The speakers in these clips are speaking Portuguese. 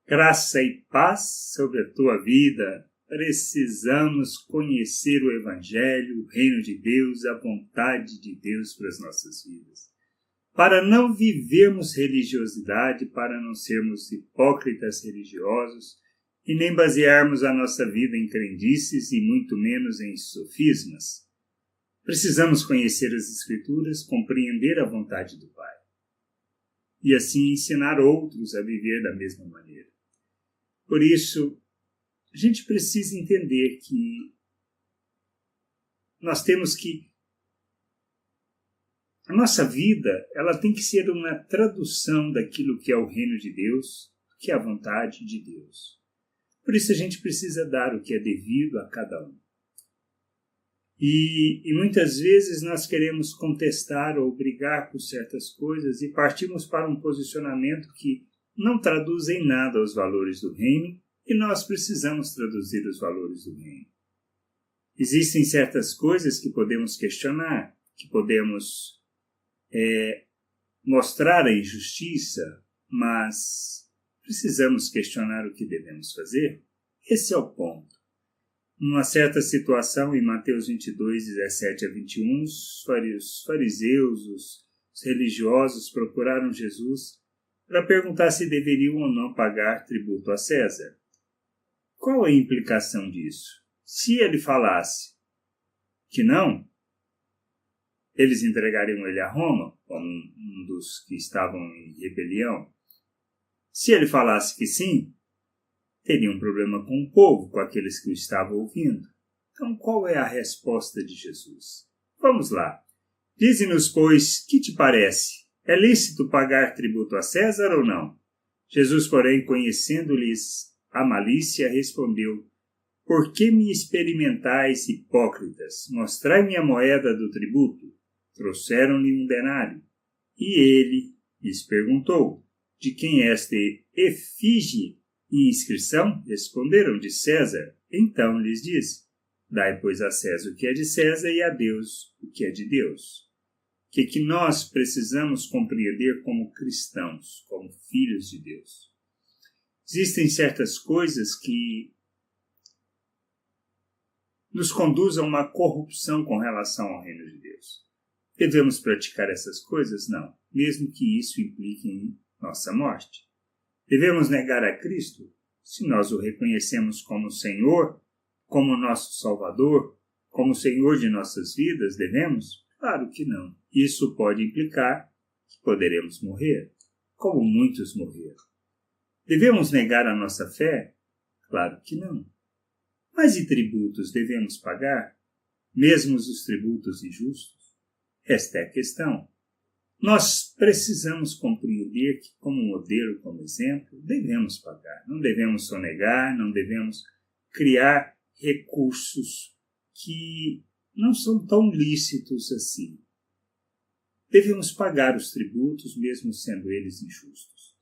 Graça e paz sobre a tua vida. Precisamos conhecer o Evangelho, o Reino de Deus, a vontade de Deus para as nossas vidas. Para não vivermos religiosidade, para não sermos hipócritas religiosos e nem basearmos a nossa vida em crendices e muito menos em sofismas. Precisamos conhecer as Escrituras, compreender a vontade do Pai e assim ensinar outros a viver da mesma maneira. Por isso, a gente precisa entender que nós temos que... A nossa vida, ela tem que ser uma tradução daquilo que é o reino de Deus, que é a vontade de Deus. Por isso a gente precisa dar o que é devido a cada um. E muitas vezes nós queremos contestar ou brigar por certas coisas e partimos para um posicionamento que não traduz em nada os valores do reino, e nós precisamos traduzir os valores do reino. Existem certas coisas que podemos questionar, que podemos mostrar a injustiça, mas precisamos questionar o que devemos fazer. Esse é o ponto. Numa certa situação, em Mateus 22, 17 a 21, os fariseus, os religiosos procuraram Jesus para perguntar se deveriam ou não pagar tributo a César. Qual a implicação disso? Se ele falasse que não, eles entregariam ele a Roma, como um dos que estavam em rebelião. Se ele falasse que sim, teria um problema com o povo, com aqueles que o estavam ouvindo. Então, qual é a resposta de Jesus? Vamos lá. Dize-nos, pois, que te parece? É lícito pagar tributo a César ou não? Jesus, porém, conhecendo-lhes a malícia, respondeu: Por que me experimentais, hipócritas? Mostrai-me a moeda do tributo. Trouxeram-lhe um denário. E ele lhes perguntou: De quem é esta efígie e inscrição? Responderam: De César. Então lhes disse: Dai, pois, a César o que é de César e a Deus o que é de Deus. O que nós precisamos compreender como cristãos, como filhos de Deus? Existem certas coisas que nos conduzem a uma corrupção com relação ao reino de Deus. Devemos praticar essas coisas? Não, mesmo que isso implique em nossa morte. Devemos negar a Cristo? Se nós o reconhecemos como Senhor, como nosso Salvador, como Senhor de nossas vidas, devemos? Claro que não. Isso pode implicar que poderemos morrer, como muitos morreram. Devemos negar a nossa fé? Claro que não. Mas e tributos devemos pagar? Mesmo os tributos injustos? Esta é a questão. Nós precisamos compreender que, como modelo, como exemplo, devemos pagar. Não devemos sonegar, não devemos criar recursos que não são tão lícitos assim. Devemos pagar os tributos, mesmo sendo eles injustos.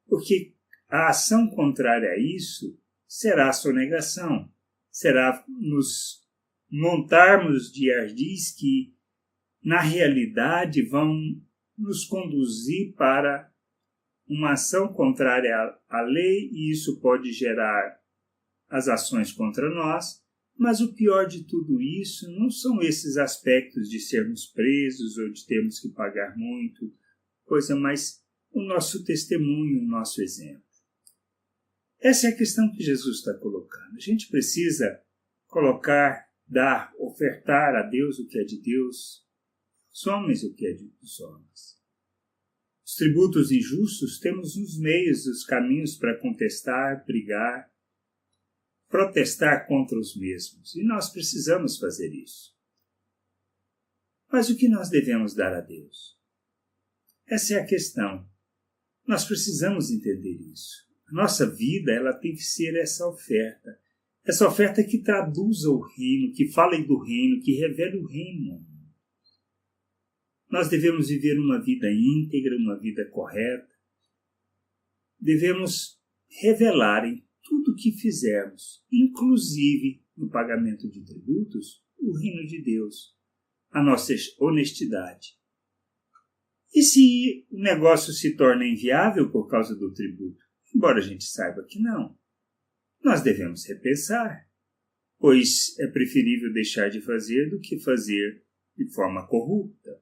Porque a ação contrária a isso será a sonegação, será nos montarmos de ardis que, na realidade, vão nos conduzir para uma ação contrária à lei, e isso pode gerar as ações contra nós. Mas o pior de tudo isso não são esses aspectos de sermos presos ou de termos que pagar muito, mas o nosso testemunho, o nosso exemplo. Essa é a questão que Jesus está colocando. A gente precisa ofertar a Deus o que é de Deus, aos homens o que é dos homens. Os tributos injustos, temos os meios, os caminhos para contestar, brigar, protestar contra os mesmos. E nós precisamos fazer isso. Mas o que nós devemos dar a Deus? Essa é a questão. Nós precisamos entender isso. A nossa vida, ela tem que ser essa oferta. Essa oferta que traduza o reino, que fale do reino, que revele o reino. Nós devemos viver uma vida íntegra, uma vida correta. Devemos revelar em tudo o que fizermos, inclusive no pagamento de tributos, o reino de Deus, a nossa honestidade. E se o negócio se torna inviável por causa do tributo? embora a gente saiba que não. Nós devemos repensar, pois é preferível deixar de fazer do que fazer de forma corrupta.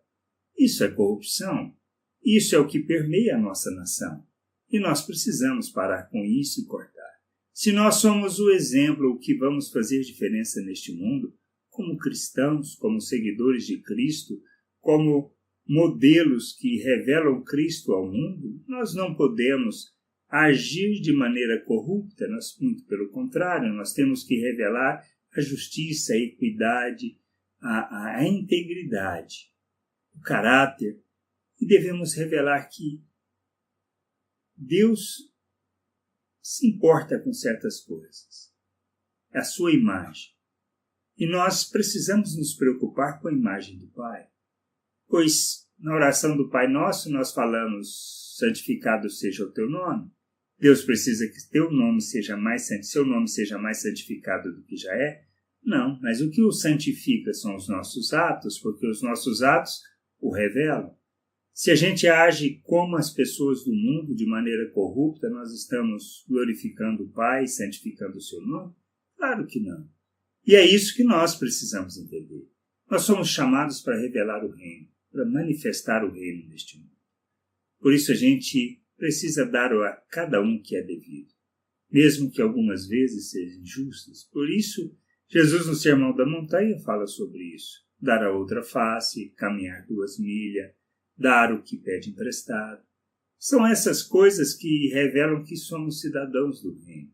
Isso é corrupção. Isso é o que permeia a nossa nação. E nós precisamos parar com isso e cortar. Se nós somos o exemplo, o que vamos fazer diferença neste mundo, como cristãos, como seguidores de Cristo, como modelos que revelam Cristo ao mundo, nós não podemos agir de maneira corrupta, muito pelo contrário, nós temos que revelar a justiça, a equidade, a integridade, o caráter, e devemos revelar que Deus se importa com certas coisas, é a sua imagem. E nós precisamos nos preocupar com a imagem do Pai, pois na oração do Pai Nosso nós falamos: santificado seja o teu nome. Deus precisa que seu nome seja mais santificado do que já é? Não, mas o que o santifica são os nossos atos, porque os nossos atos o revelam. Se a gente age como as pessoas do mundo, de maneira corrupta, nós estamos glorificando o Pai, santificando o seu nome? Claro que não. E é isso que nós precisamos entender. Nós somos chamados para revelar o reino, para manifestar o reino neste mundo. Por isso a gente precisa dar a cada um que é devido, mesmo que algumas vezes sejam injustas. Por isso, Jesus no Sermão da Montanha fala sobre isso. Dar a outra face, caminhar 2 milhas, dar o que pede emprestado. São essas coisas que revelam que somos cidadãos do reino.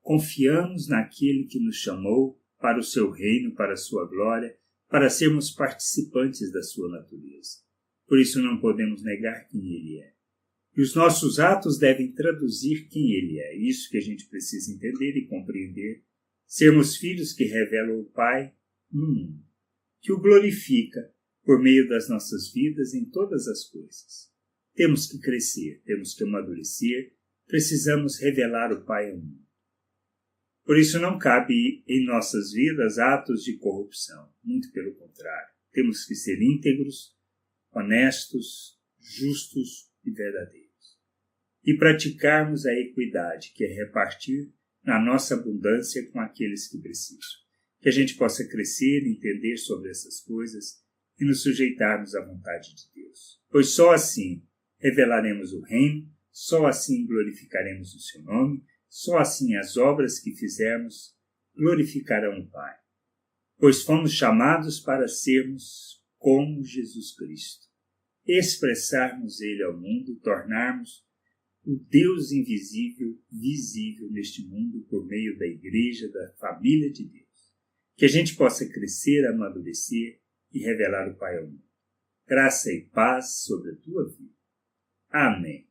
Confiamos naquele que nos chamou para o seu reino, para a sua glória, para sermos participantes da sua natureza. Por isso não podemos negar quem ele é. E os nossos atos devem traduzir quem ele é. Isso que a gente precisa entender e compreender. Sermos filhos que revelam o Pai no mundo, que o glorifica por meio das nossas vidas em todas as coisas. Temos que crescer, temos que amadurecer, precisamos revelar o Pai ao mundo. Por isso não cabe em nossas vidas atos de corrupção, muito pelo contrário. Temos que ser íntegros, honestos, justos e verdadeiros. E praticarmos a equidade, que é repartir na nossa abundância com aqueles que precisam. Que a gente possa crescer, entender sobre essas coisas e nos sujeitarmos à vontade de Deus. Pois só assim revelaremos o reino, só assim glorificaremos o seu nome, só assim as obras que fizermos glorificarão o Pai. Pois fomos chamados para sermos como Jesus Cristo, expressarmos Ele ao mundo, tornarmos o Deus invisível visível neste mundo por meio da igreja, da família de Deus. Que a gente possa crescer, amadurecer e revelar o Pai ao mundo. Graça e paz sobre a tua vida. Amém.